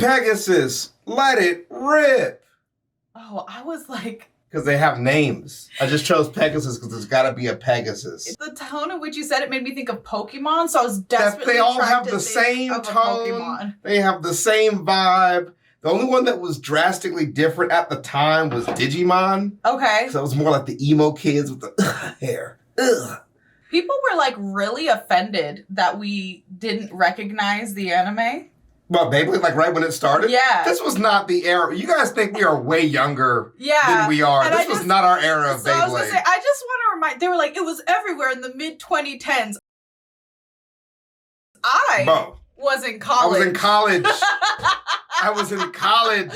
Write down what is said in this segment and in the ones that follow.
Pegasus, let it rip. Oh, I was like... Because they have names. I just chose Pegasus because there's got to be a Pegasus. The tone in which you said it made me think of Pokemon, so I was desperately They all trying have to the think same of a tone. Pokemon. They have the same vibe. The only one that was drastically different at the time was Digimon. Okay. So it was more like the emo kids with the hair. Ugh. People were like really offended that we didn't recognize the anime. Well, Beyblade, like right when it started? Yeah. This was not the era. You guys think we are way younger than we are. And this was not our era of Beyblade. I was gonna say, I just want to remind, they were like, it was everywhere in the mid-2010s. I was in college. I was in college.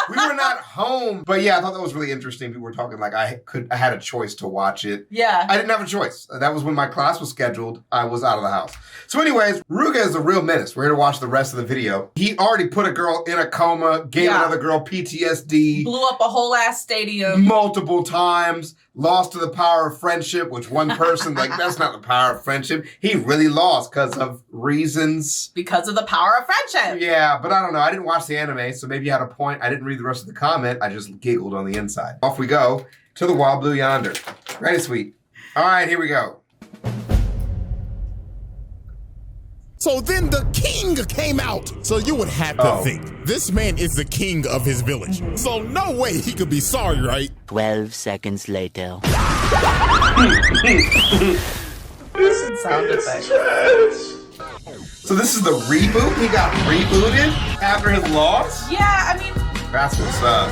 We were not home. But yeah, I thought that was really interesting. People were talking like I had a choice to watch it. Yeah. I didn't have a choice. That was when my class was scheduled. I was out of the house. So anyways, Ryuga is a real menace. We're here to watch the rest of the video. He already put a girl in a coma, gave another girl PTSD. Blew up a whole ass stadium. Multiple times. Lost to the power of friendship, which one person, like, that's not the power of friendship. He really lost because of reasons. Because of the power of friendship. Yeah, but I don't know. I didn't watch the anime, so maybe you had a point. I didn't read the rest of the comment. I just giggled on the inside. Off we go to the wild blue yonder. Ready, sweet. All right, here we go. So then the king came out. So you would have to think, this man is the king of his village. So no way he could be sorry, right? 12 seconds later. Sound effect. So this is the reboot? He got rebooted after his loss? Yeah, I mean... That's what's up.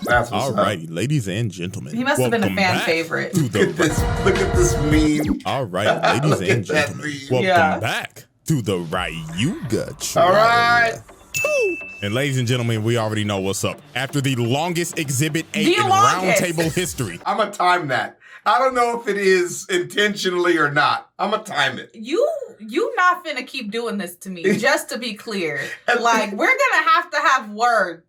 That's what's up. Alrighty, ladies and gentlemen. He must have been a fan favorite. Look at this meme. All right, ladies and gentlemen. Welcome back to the Ryuga trailer. All right. And ladies and gentlemen, we already know what's up. After the longest Exhibit 8 in roundtable history. I'm going to time that. I don't know if it is intentionally or not. I'm going to time it. You not finna keep doing this to me, just to be clear. Like, we're gonna have words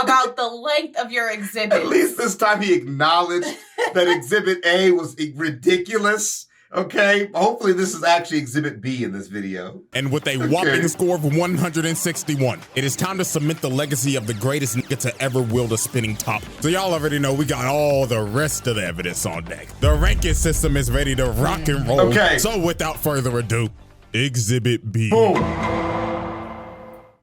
about the length of your exhibit. At least this time he acknowledged that Exhibit A was ridiculous. Okay, hopefully this is actually Exhibit B in this video. And with a whopping score of 161, it is time to cement the legacy of the greatest nigga to ever wield a spinning top. So y'all already know we got all the rest of the evidence on deck. The ranking system is ready to rock and roll. Okay. So without further ado, Exhibit B. Boom.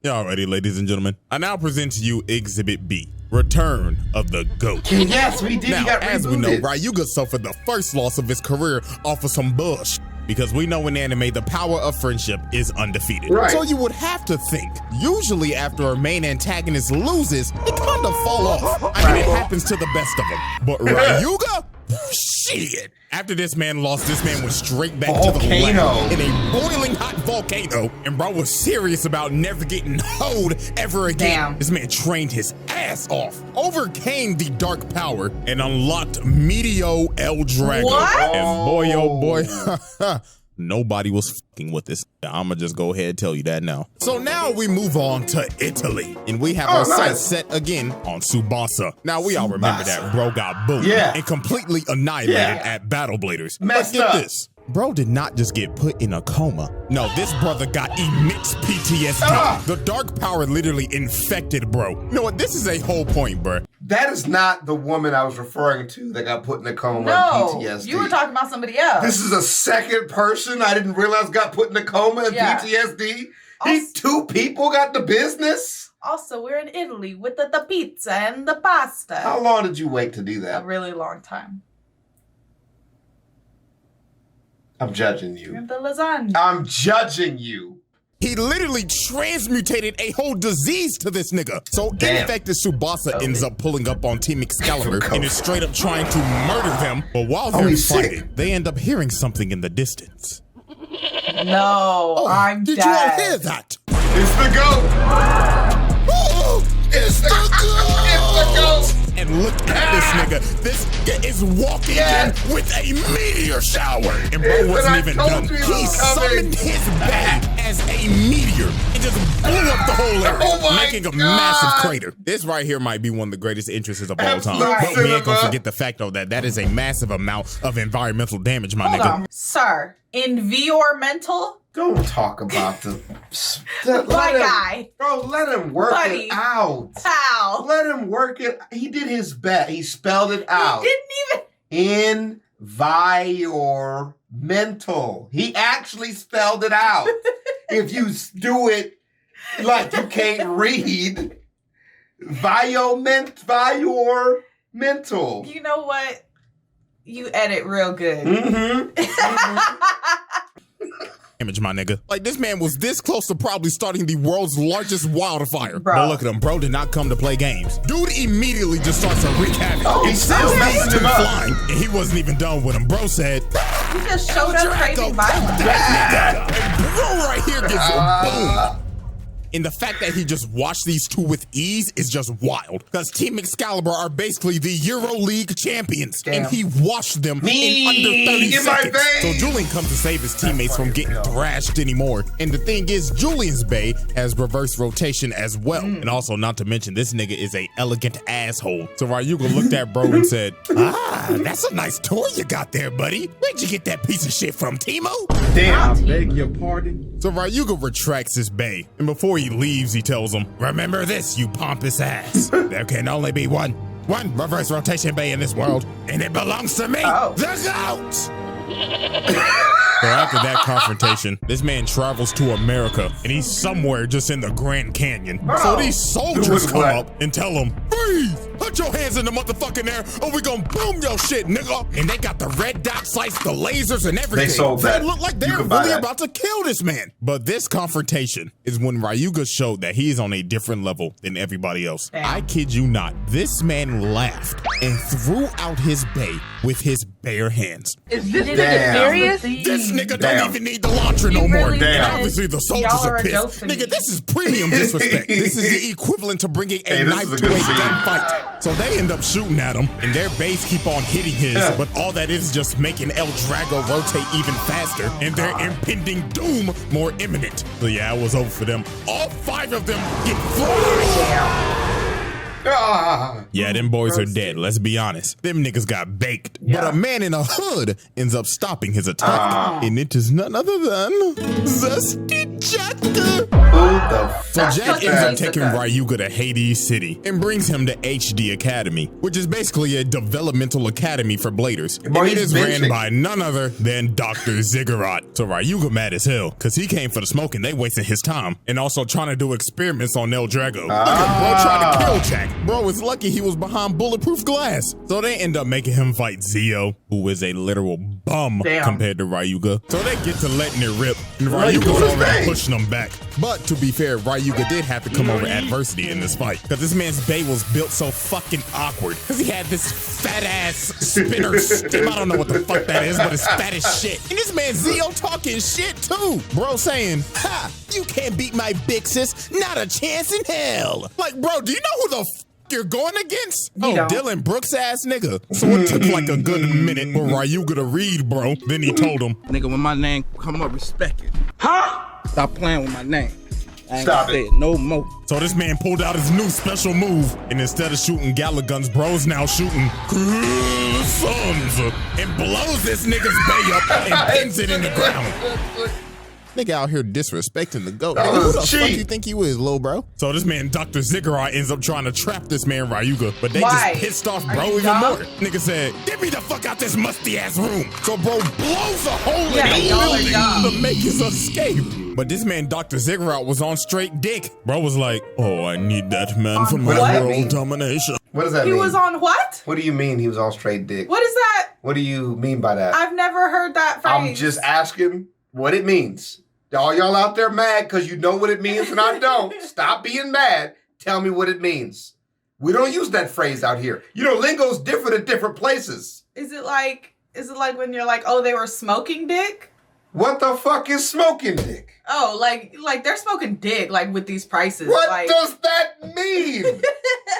Y'all ready, ladies and gentlemen? I now present to you Exhibit B. Return of the GOAT. Yes, we did. Now, as we know, Ryuga suffered the first loss of his career off of some bullshit. Because we know in anime, the power of friendship is undefeated. Right. So you would have to think, usually after a main antagonist loses, it kind of fall off. I mean, it happens to the best of them. But Ryuga? Shit. After this man lost, this man went straight back to the lab in a boiling hot volcano. And bro was serious about never getting hoed ever again. Damn. This man trained his ass off, overcame the dark power, and unlocked Medio El Drago. What? And boy, oh boy, nobody was fucking with this. I'ma just go ahead and tell you that now. So now we move on to Italy. And we have our sights set again on Tsubasa. Now we all remember that bro got booed and completely annihilated at Battle Bladers. But get this. Bro did not just get put in a coma. No, this brother got immense PTSD. The dark power literally infected bro. You know what? This is a whole point, bro. That is not the woman I was referring to that got put in a coma and PTSD. You were talking about somebody else. This is a second person I didn't realize got put in a coma and PTSD. These two people got the business? Also, we're in Italy with the pizza and the pasta. How long did you wait to do that? A really long time. I'm judging you. And the lasagna. I'm judging you. He literally transmutated a whole disease to this nigga. So infected Tsubasa ends up pulling up on Team Excalibur and is straight up trying to murder them. But while they're fighting, they end up hearing something in the distance. No, I'm dead. Did you all hear that? It's the GOAT. It's the GOAT. It's the GOAT. And look at this nigga. This nigga is walking in with a meteor shower. And bro wasn't even done. He summoned his bat as a meteor and just blew up the whole area, making a massive crater. This right here might be one of the greatest entrances of all time. But we ain't gonna forget the fact, though, that is a massive amount of environmental damage, my nigga. Sir, environmental? Don't talk about My guy. Bro, let him work it out. How? Let him work it. He did his best. He spelled it out. He didn't even. Environmental. He actually spelled it out. If you do it like you can't read, environmental. You know what? You edit real good. Image, my nigga. Like, this man was this close to probably starting the world's largest wildfire. Bro. But look at him. Bro did not come to play games. Dude immediately just starts to wreak havoc. Oh, he's still messing him up. Flying, and he wasn't even done with him. Bro said, He just showed up craving violence. and bro right here gets a boom. And the fact that he just watched these two with ease is just wild. Because Team Excalibur are basically the Euro League champions. Damn. And he washed them in under 30 seconds. So vein. Julian comes to save his teammates from getting thrashed anymore. And the thing is, Julian's Bay has reverse rotation as well. And also, not to mention, this nigga is a elegant asshole. So Ryuga looked at bro and said, that's a nice toy you got there, buddy. Where'd you get that piece of shit from, Timo? Damn. I beg your pardon? So Ryuga retracts his bay, and before he leaves, he tells him, remember this, you pompous ass. There can only be one reverse rotation bay in this world, and it belongs to me, the GOAT! So after that confrontation, this man travels to America, and he's somewhere just in the Grand Canyon. So these soldiers come up and tell him, freeze! Put your hands in the motherfucking air, or we gonna boom your shit, nigga! And they got the red dot sights, the lasers, and everything. They sold that. They look like they're really about to kill this man. But this confrontation is when Ryuga showed that he is on a different level than everybody else. Damn. I kid you not, this man laughed and threw out his bay with his bare hands. Is this Damn. serious? This nigga don't even need the launcher no more. really And does. obviously the soldiers Y'all are are a joke pissed. to Nigga, me. this is premium disrespect. This is the equivalent to bringing a Hey, this knife is a to a good scene. gunfight. So they end up shooting at him, and their base keep on hitting his, but all that is just making El Drago rotate even faster, and their impending doom more imminent. So yeah, it was over for them. All 5 of them get fried. Yeah, them boys are dead, let's be honest. Them niggas got baked. But a man in a hood ends up stopping his attack. And it is none other than Zesty Jack. So Jack ends up taking Ryuga to Hades City and brings him to HD Academy, which is basically a developmental academy for bladers. And it is ran by none other than Dr. Ziggurat. So Ryuga mad as hell, because he came for the smoke and they wasting his time. And also trying to do experiments on El Drago. Look at bro trying to kill Jack. Bro is lucky he was behind bulletproof glass. So they end up making him fight Zio, who is a literal bum compared to Ryuga. So they get to letting it rip, and Ryuga's already pushing them back. But to be fair, Ryuga did have to come over adversity in this fight, because this man's bay was built so fucking awkward, because he had this fat ass spinner stem. I don't know what the fuck that is, but it's fat as shit. And this man Zio talking shit too. Bro saying, ha, you can't beat my big sis, not a chance in hell. Like, bro, do you know who the you're going against? Dylan Brooks ass nigga. So it took like a good minute for Ryuga to read, bro. Then he told him, Nigga, when my name come up, respect it. Huh? Stop playing with my name. I ain't Stop gonna say it no more. so this man pulled out his new special move, and instead of shooting Gala guns, bro's now shooting sons and blows this nigga's bay up and pins it in the ground. Nigga out here disrespecting the GOAT. Nigga, who the fuck you think you is, lil' bro? So this man, Dr. Ziggurat, ends up trying to trap this man, Ryuga, but they just pissed off bro even more. Nigga said, get me the fuck out this musty ass room. So bro blows a hole in the building to make his escape. But this man, Dr. Ziggurat, was on straight dick. Bro was like, oh, I need that man for my world domination. What does that mean? He was on what? What do you mean he was all straight dick? What is that? What do you mean by that? I've never heard that phrase. I'm just asking what it means. All y'all out there mad because you know what it means and I don't. Stop being mad. Tell me what it means. We don't use that phrase out here. You know, lingo's different in different places. Is it like when you're like, oh, they were smoking dick? What the fuck is smoking dick? Oh, like they're smoking dick, like with these prices. What like, does that mean?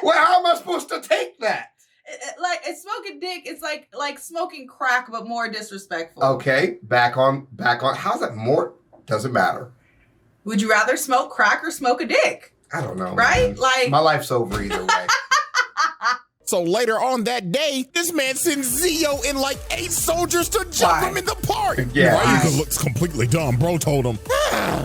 Well, how am I supposed to take that? Like it's smoking dick. It's like smoking crack, but more disrespectful. Okay, back on. How's that more? Doesn't matter. Would you rather smoke crack or smoke a dick? I don't know. Right? Man. Like my life's over either way. So later on that day, this man sends Zio and like 8 soldiers to jump him in the park. Yeah. Ryuga looks completely dumb. Bro told him,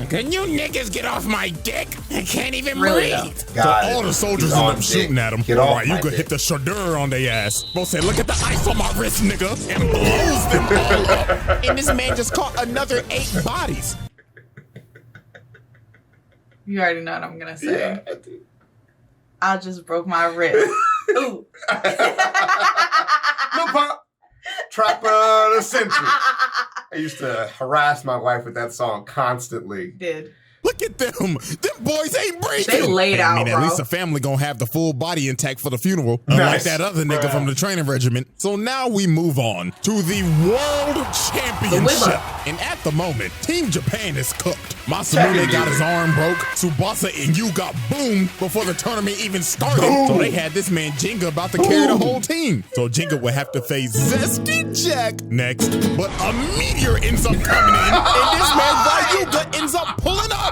can you niggas get off my dick? I can't even breathe. So all the soldiers end up shooting at him. Ryuga hit the shadeur on their ass. Bro said, look at the ice on my wrist, nigga. And blows them all up. And this man just caught another 8 bodies. You already know what I'm gonna say. Yeah, I do. I just broke my wrist. Ooh. No pop. Trap of the century. I used to harass my wife with that song constantly. Did. Look at them. Them boys ain't breathing. They laid out, I mean, bro. at least the family gonna have the full body intact for the funeral. Unlike that other nigga from the training regiment. So now we move on to the World Championship. And at the moment, Team Japan is cooked. Masamune got his arm broke. Tsubasa and Yu got boomed before the tournament even started. So they had this man Jinga about to carry the whole team. So Jinga would have to face Zesty Jack next. But a meteor ends up coming in. And this man Ryuga ends up pulling up.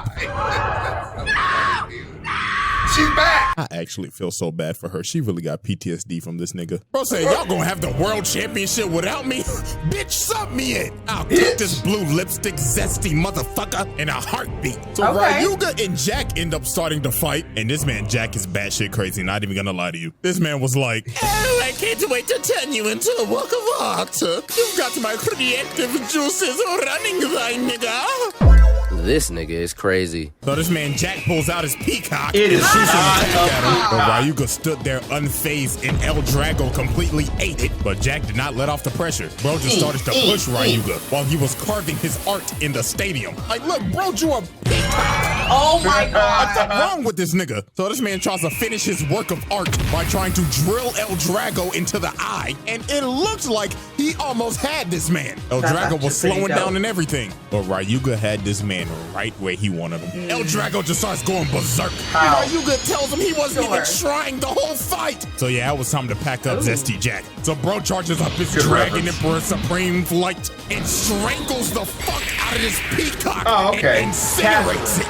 She's back. I actually feel so bad for her. She really got PTSD from this nigga. Bro said, y'all gonna have the world championship without me? Bitch, sub me in. I'll cook this blue lipstick zesty motherfucker in a heartbeat. So Ryuga and Jack end up starting to fight. And this man Jack is batshit crazy, not even gonna lie to you. This man was like, oh, I can't wait to turn you into a work of art. You've got my creative juices running, thy nigga. This nigga is crazy. So this man Jack pulls out his peacock. It is But Ryuga stood there unfazed and El Drago completely ate it. But Jack did not let off the pressure. Bro just started to push Ryuga while he was carving his art in the stadium. Like, look, bro drew a peacock. Oh my God. What's wrong with this nigga? So this man tries to finish his work of art by trying to drill El Drago into the eye. And it looked like he almost had this man. El Drago was slowing down and everything. But Ryuga had this man right where he wanted him. El Drago just starts going berserk. Ryuga tells him he wasn't even trying the whole fight. So yeah, it was time to pack up Zesty Jack. So bro charges up his Dragon Emperor Supreme Flight and strangles the fuck out of this peacock and incinerates it.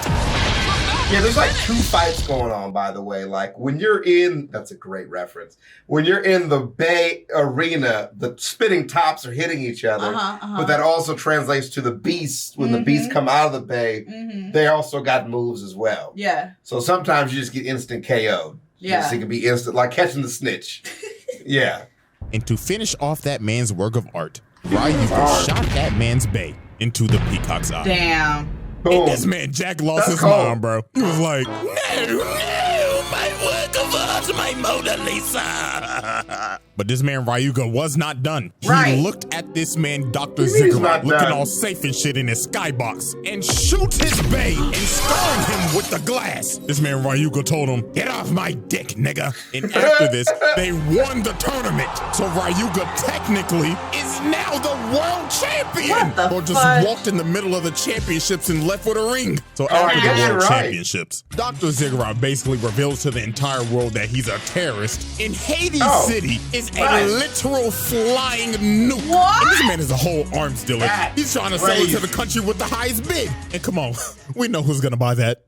Yeah, there's like 2 fights going on, by the way. Like when you're in, that's a great reference. When you're in the Bay Arena, the spinning tops are hitting each other. But that also translates to the beasts. When the beasts come out of the bay, they also got moves as well. Yeah. So sometimes you just get instant KO'd. Yeah. It can be instant, like catching the snitch. Yeah. And to finish off that man's work of art, Ryuga shot that man's bay into the peacock's eye. Damn. And this man Jack lost his mind, bro. He was like, no, my work of art, my Mona Lisa. But this man Ryuga was not done. He looked at this man Dr. Ziggurat looking all safe and shit in his skybox and shoots his bay and scarring him with the glass. This man Ryuga told him, get off my dick, nigga. And after this, they won the tournament. So Ryuga technically is now the world champion. Or just walked in the middle of the championships and left with a ring. So after the world championships, Dr. Ziggurat basically reveals to the entire world that he's a terrorist. And Hades City is a literal flying nuke. What? And this man is a whole arms dealer. He's trying to sell it to the country with the highest bid. And come on, we know who's gonna buy that.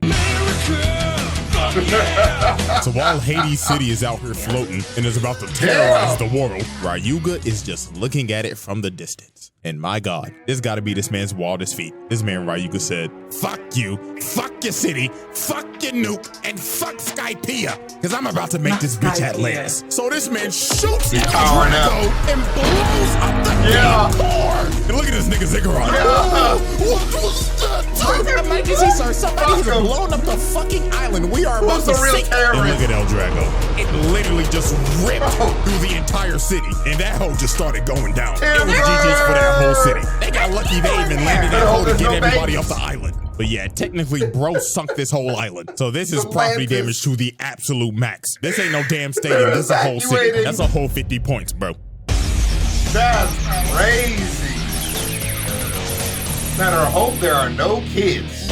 So while Hades City is out here floating and is about to terrorize the world, Ryuga is just looking at it from the distance. And my God, this gotta be this man's wildest feat. This man Ryuga said, fuck you, fuck your city, fuck your nuke, and fuck Skypiea, because I'm about to make this bitch Atlantis. So this man shoots El Drago and blows up the damn core. And look at this nigga Ziggurat. What was that? Emergency, sir. Somebody has blown up the fucking island. We are about to sink. And look at El Drago. It literally just ripped through the entire city. And that hoe just started going down. It was GG's for that whole city. They got lucky they even landed that hoe to get everybody off the island. But yeah, technically, bro sunk this whole island. So this is property damage to the absolute max. This ain't no damn stadium. This is a whole city. That's a whole 50 points, bro. That's crazy. Matter of hope there are no kids.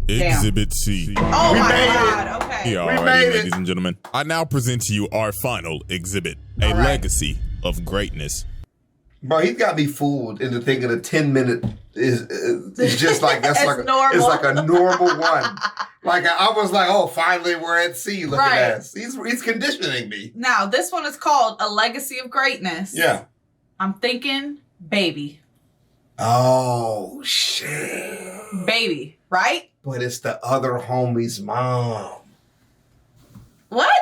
Exhibit C. Oh my God, okay. Alrighty, ladies and gentlemen. I now present to you our final exhibit, a legacy of greatness. Bro, he's got me fooled into thinking a 10-minute is just like, that's like, normal. it's like a normal one. Like I was like, oh, finally we're at sea. Look Right. at us. He's conditioning me. Now, this one is called A Legacy of Greatness. Yeah. I'm thinking baby. Oh shit. Baby, right? But it's the other homie's mom. What?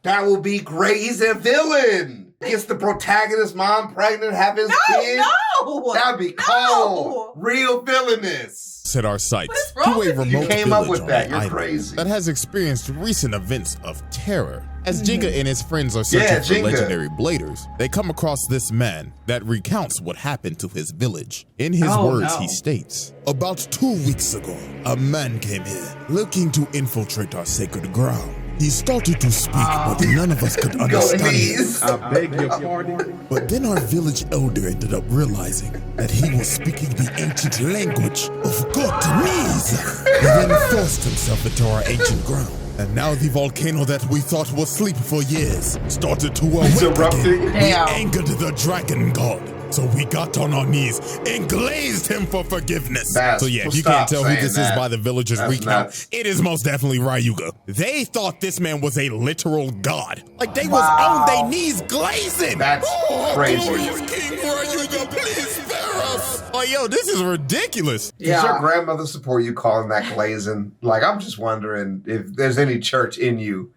That will be great. He's a villain. Gets the protagonist's mom pregnant, have his kid. No! That'd be cold. Real villainous. Set our sights What is to wrong a with you? remote You came up village with on that. an You're island crazy. that has experienced recent events of terror. As Jinga and his friends are Yeah, searching for Jinga. legendary bladers, they come across this man that recounts what happened to his village. In his Oh, words, no. he states, "About 2 weeks ago, a man came here looking to infiltrate our sacred ground. He started to speak, but none of us could Go understand him. knees. I beg your pardon. But then our village elder ended up realizing that he was speaking the ancient language of Gotanese. He then forced himself into our ancient ground. And now the volcano that we thought was asleep for years started to It's awake erupting. again. Damn. We angered the dragon god. So we got on our knees and glazed him for forgiveness. That's- So yeah, if you stop can't tell who saying this that. is by the villagers' That's recount, nuts. it is most definitely Ryuga. They thought this man was a literal god. Like they was Wow. on their knees glazing. That's crazy. Glorious King Ryuga, please spare us. Oh, yo, this is ridiculous. Does your grandmother support you calling that glazing? Like, I'm just wondering if there's any church in you.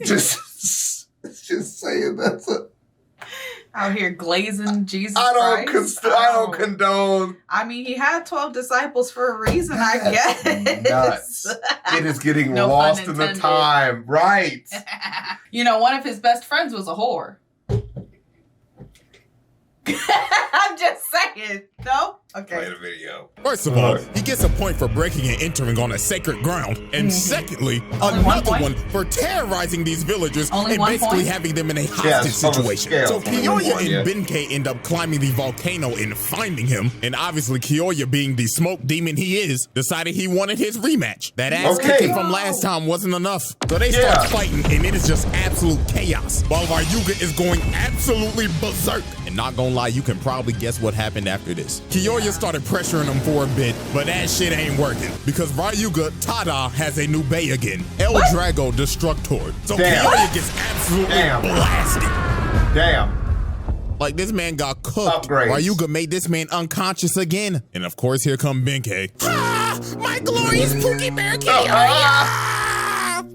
just saying that's a. Out here glazing Jesus I don't Christ. I don't condone. I mean, he had 12 disciples for a reason, I guess. Nuts. It is getting No pun lost in the intended. time, right? You know, one of his best friends was a whore. I'm just saying. No? Okay. the video. First of all, he gets a point for breaking and entering on a sacred ground. And secondly, Only one another point? one for terrorizing these villagers Only and one basically point? having them in a Yeah, hostage it's on a situation. scale. So Only one Kiyoya point, yeah. and Benkei end up climbing the volcano and finding him. And obviously, Kiyoya, being the smoke demon he is, decided he wanted his rematch. That ass Okay. kicking from last time wasn't enough. So they start fighting, and it is just absolute chaos. While Ryuga is going absolutely berserk. And not gonna lie, you can probably guess what happened after this. Kiyoya started pressuring him for a bit, but that shit ain't working. Because Ryuga, Tada, has a new bay again. El Drago Destructor. So Damn. Kiyoya gets absolutely Damn. blasted. Damn. Like this man got cooked. Upgrades. Ryuga made this man unconscious again. And of course, here come Benkei. Ah, my glorious Pookie Bear Kiyoya!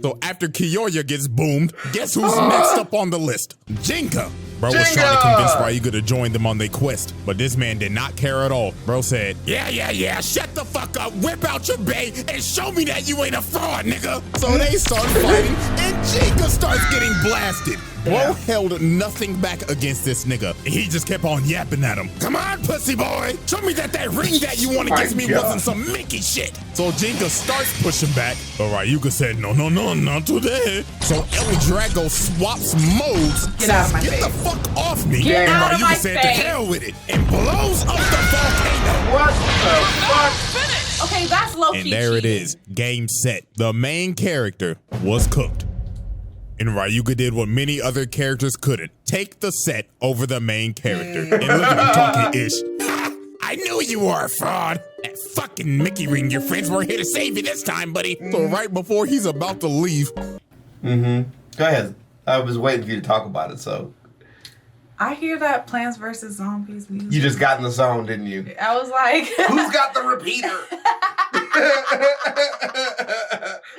So after Kiyoya gets boomed, guess who's next up on the list? Jinka. Bro was trying to convince Ryuga to join them on their quest, but this man did not care at all. Bro said, yeah, shut the fuck up, whip out your bay, and show me that you ain't a fraud, nigga. So they start fighting, and Jinka starts getting blasted. Bro held nothing back against this nigga. He just kept on yapping at him. Come on, pussy boy. Show me that ring that you won against me wasn't some Mickey shit. So Jinka starts pushing back, but Ryuga said, no, not today. So El Drago swaps modes. Get out of my Get face. the fuck off me. Get and out of Ryuga my said, face. to hell with it, and blows up the volcano. What the fuck? Okay, that's low-key And there it cheating. is. Game set. The main character was cooked. And Ryuga did what many other characters couldn't. Take the set over the main character. And look at him talking ish. I knew you were a fraud. That fucking Mickey ring, your friends weren't here to save you this time, buddy. So right before he's about to leave. Go ahead. I was waiting for you to talk about it, so. I hear that Plants vs. Zombies music. You just got in the zone, didn't you? I was like... Who's got the repeater?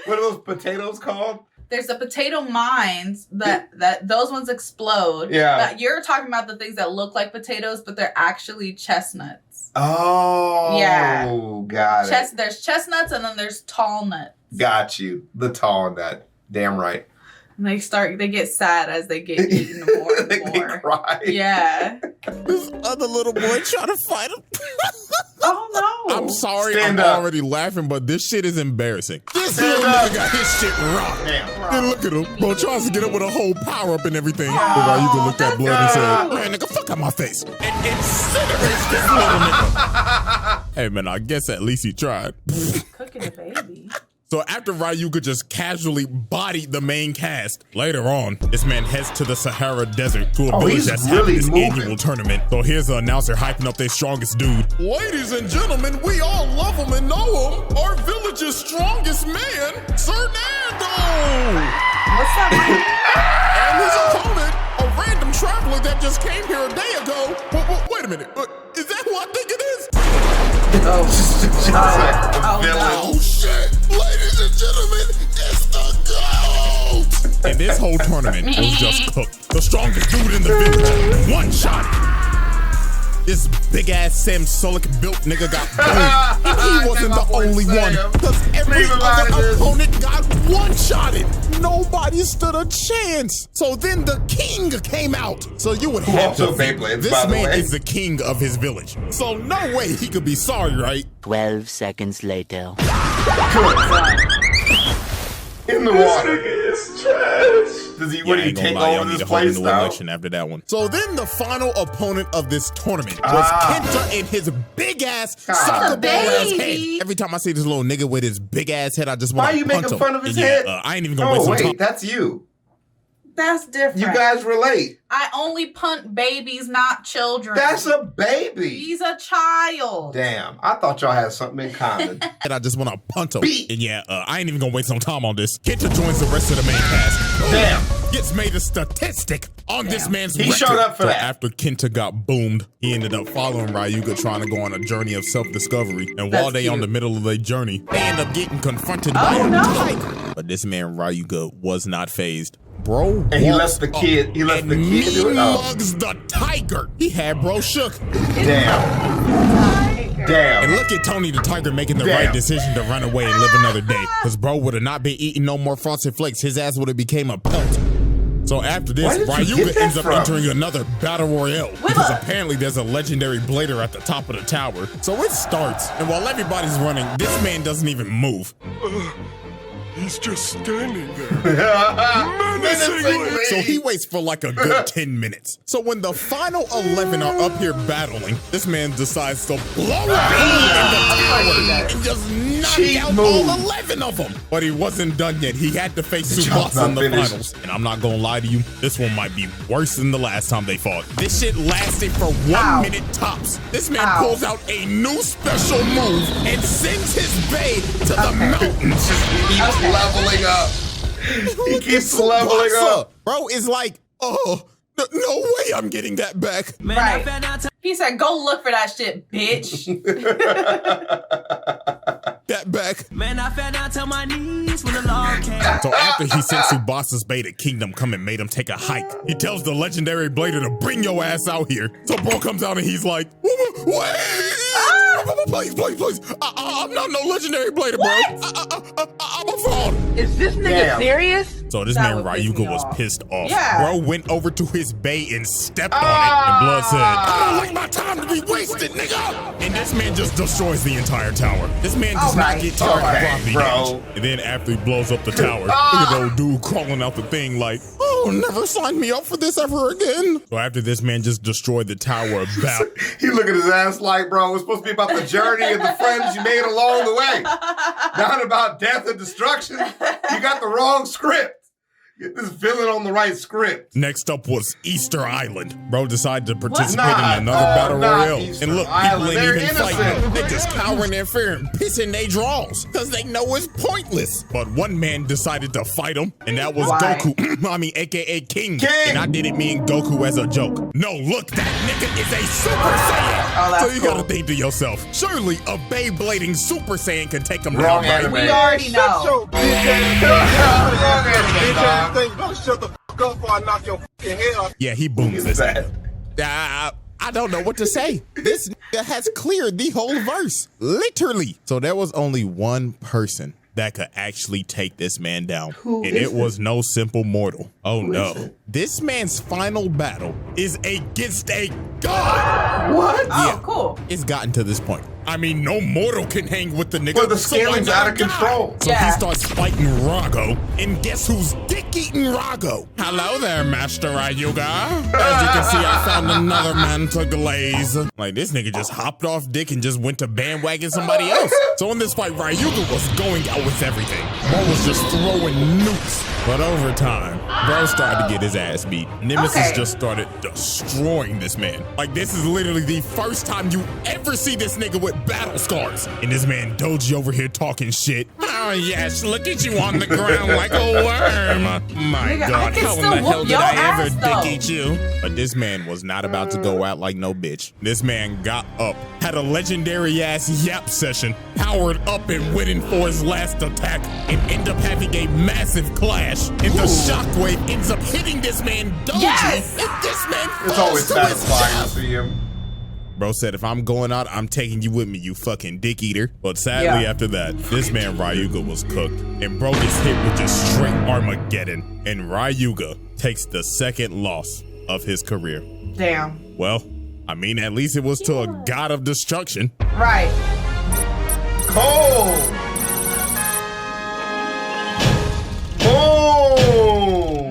What are those potatoes called? There's the potato mines that those ones explode. Yeah. But you're talking about the things that look like potatoes, but they're actually chestnuts. Oh, Yeah. Got it. There's chestnuts and then there's tall nuts. Got you. The tall nut. Damn right. And they get sad as they get eaten more and They more. cry. Yeah. This other little boy trying to fight him. Oh no. I'm sorry, Stand I'm up. already laughing, but this shit is embarrassing. This Stand little up. nigga got his shit rocked. Damn. And look at him. Bro tries to get up with a whole power up and everything. But Ryuga looked at blood and said, man, nigga, fuck out my face. And incinerates this little nigga. Hey, man, I guess at least he tried. Cooking a baby. So after Ryuga just casually bodied the main cast, later on, this man heads to the Sahara Desert to a village that's having this annual tournament. So here's the announcer hyping up their strongest dude. Ladies and gentlemen, we all love him and know him. Our village's strongest man, Fernando! What's up, man? And his opponent, a random traveler that just came here a day ago. Wait a minute, is that who I think it is? Oh shit! Ladies and gentlemen, it's the GOAT! And this whole tournament was just cooked. The strongest dude in the village, one shot. This big ass Sam Solik built nigga got boomed. And he wasn't the only one, because every other opponent got one-shotted. Nobody stood a chance. So then the king came out. So you would have to think this man is the king of his village. So no way he could be sorry, right? 12 seconds later. In the water. Does he, what, he take over this place now? After that one. So then the final opponent of this tournament was Kenta and his big ass soccer ball ass head. Every time I see this little nigga with his big ass head, I just want to punch him. Why are you making fun of his head? I ain't even gonna waste some time. That's you. That's different. You guys relate. I only punt babies, not children. That's a baby. He's a child. Damn, I thought y'all had something in common. And I just want to punt him. And I ain't even gonna waste some time on this. Kenta joins the rest of the main cast. Damn. Gets made a statistic on this man's record. He showed up for that. After Kenta got boomed, he ended up following Ryuga, trying to go on a journey of self-discovery. And while they on the middle of their journey, they end up getting confronted by a tiger. But this man Ryuga was not phased. Bro, and he left the kid. He left the kid do it. Mugs the tiger. He had bro shook. Damn. And look at Tony the Tiger making the right decision to run away and live another day. Because bro would have not been eating no more Frosted Flakes. His ass would have became a pelt. So after this, Ryuga ends up entering another battle royale. Because apparently there's a legendary blader at the top of the tower. So it starts. And while everybody's running, this man doesn't even move. He's just standing there. So he waits for like a good 10 minutes. So when the final 11 are up here battling, this man decides to blow up in the tower and just knock out all 11 of them. But he wasn't done yet. He had to face Tsubasa in the finals. And I'm not gonna lie to you, this one might be worse than the last time they fought. This shit lasted for 1 minute tops. This man pulls out a new special move and sends his bae to the mountains. He's leveling up. He keeps leveling up. Bro is like, oh, no way I'm getting that back. Right. He said, go look for that shit, bitch. That back. Man, I fell down to my knees when the law came. So after he sent Tsubasa's bae to Kingdom Come and made him take a hike, he tells the legendary blader to bring your ass out here. So bro comes out and he's like, wait! Please. I'm not no legendary blader, bro. I'm a fraud. Is this nigga serious? So this man Ryuga was pissed off. Bro went over to his bae and stepped on it, and Blood said, I don't like my time to be wasted, nigga. And this man just destroys the entire tower. This man does not get tired of property damage. And then after he blows up the tower, look at the old dude crawling out the thing like, oh, never sign me up for this ever again. So after this man just destroyed the tower about. He look at his ass like, bro, it's supposed to be about the journey and the friends you made along the way. Not about death and destruction. You got the wrong script. Get this villain on the right script. Next up was Easter Island. Bro decided to participate in another battle royale. And look, people ain't even fighting. They just cowering in fear and pissing they draws because they know it's pointless. But one man decided to fight him, and that was Goku. I mean, aka King. And I didn't mean Goku as a joke. No, look, that nigga is a Super Saiyan. So you gotta think to yourself, surely a Beyblading Super Saiyan can take him down, right? We already know. Shut the fuck up before I knock your fucking head off. Yeah, he booms this nigga. I don't know what to say. This nigga has cleared the whole verse. Literally. So there was only one person that could actually take this man down. And it was no simple mortal. Oh no. This man's final battle is against a God! What? Oh, cool. It's gotten to this point. I mean, no mortal can hang with the nigga. Well, the so why scaling's not out of a guy? control. So Yeah. he starts fighting Rago, and guess who's dick-eating Rago? Hello there, Master Ryuga. As you can see, I found another man to glaze. Like, this nigga just hopped off dick and just went to bandwagon somebody else. So in this fight, Ryuga was going out with everything. Bro was just throwing nukes. But over time, bro started to get his ass beat. Nemesis just started destroying this man. Like, this is literally the first time you ever see this nigga with battle scars. And this man Doji over here talking shit. Oh yes, look at you on the ground like a worm. My Nigga, I God, can how in still the hell whoop did your I ass, ever though. dick eat you? But this man was not about to go out like no bitch. This man got up, had a legendary ass yap session, powered up and went in for his last attack, and end up having a massive clash. And the shockwave ends up hitting this man Doji. Yes! And this man It's falls always to his satisfying to death. see him. Bro said, if I'm going out, I'm taking you with me, you fucking dick eater. But sadly, after that, this man Ryuga was cooked. And bro gets hit with just straight Armageddon. And Ryuga takes the second loss of his career. Damn. Well, I mean, at least it was to a god of destruction. Right. Cold.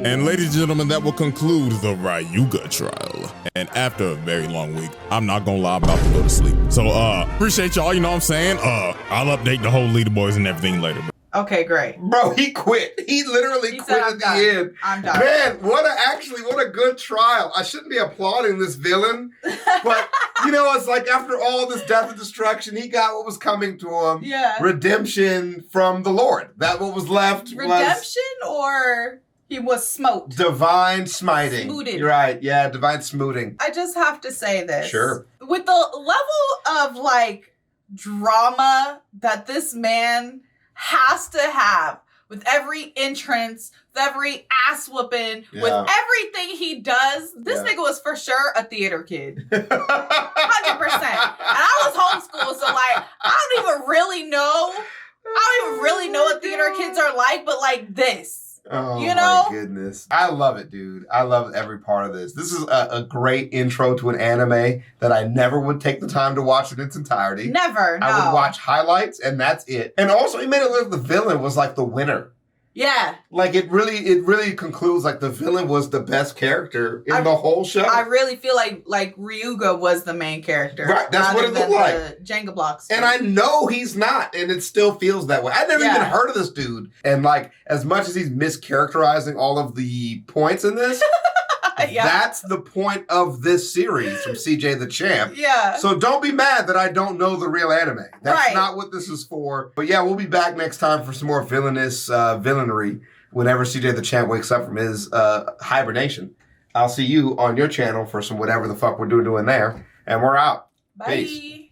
And ladies and gentlemen, that will conclude the Ryuga trial. And after a very long week, I'm not gonna lie, I'm about to go to sleep. So, appreciate y'all, you know what I'm saying? I'll update the whole leaderboards and everything later. Okay, great. Bro, he quit. He literally He quit said, at "I'm the done. end. I'm done." Man, what a good trial. I shouldn't be applauding this villain, but you know, it's like after all this death and destruction, he got what was coming to him. Yeah. Redemption from the Lord. That what was left was Redemption or he was smote? divine smiting. Smooted. You're right. Yeah, divine smooting. I just have to say this. Sure. With the level of like drama that this man has to have with every entrance, with every ass whooping, with Yeah. everything he does, this Yeah. nigga was for sure a theater kid. 100%. And I was homeschooled, so like, I don't even really know what theater kids are like, but like this. Oh You know? my goodness. I love it, dude. I love every part of this. This is a great intro to an anime that I never would take the time to watch in its entirety. Never, no. I would watch highlights and that's it. And also he made it look like the villain was like the winner. Yeah. Like it really concludes like the villain was the best character in the whole show. I really feel like Ryuga was the main character. Right, that's what rather it looked than like. the Jenga blocks. And I know he's not, and it still feels that way. I never even heard of this dude. And like, as much as he's mischaracterizing all of the points in this, that's the point of this series from CJ the Champ. Yeah. So don't be mad that I don't know the real anime. That's Right. not what this is for. But yeah, we'll be back next time for some more villainous villainy whenever CJ the Champ wakes up from his hibernation. I'll see you on your channel for some whatever the fuck we're doing there. And we're out. Bye. Peace.